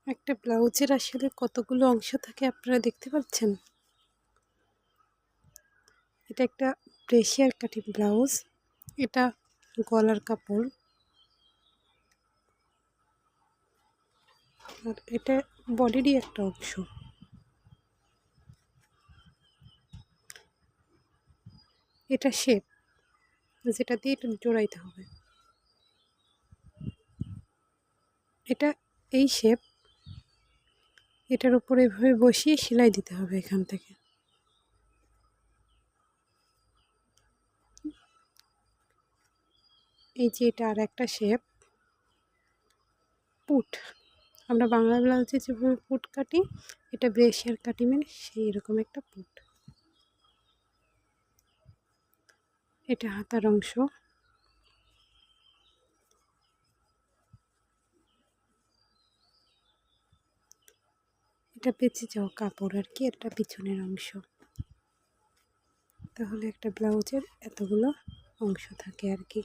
একটা ব্লাউজের আসলে কতগুলো অংশ থাকে আপনারা দেখতে পাচ্ছেন। এটা একটা ব্রেশিয়ার কাটিং ব্লাউজ। এটা গলার কাপড়, আর এটা বডিরই একটা অংশ। এটা শেপ, যেটা দিয়ে এটা জোড়াইতে হবে। এটা এই শেপ, এটার উপরে এভাবে বসিয়ে সেলাই দিতে হবে এখান থেকে। এই যে এটা আর একটা শেপ, পুট। আমরা বাংলা ব্লাউজে যেভাবে পুট কাটি, এটা ব্রেশিয়ার কাটিংয়ের সেই রকম একটা পুট। এটা হাতার অংশ। এটা বেঁচে যাওয়া কাপড় আর কি, এটা পিছনের অংশ। তাহলে একটা ব্লাউজের এতগুলো অংশ থাকে আর কি।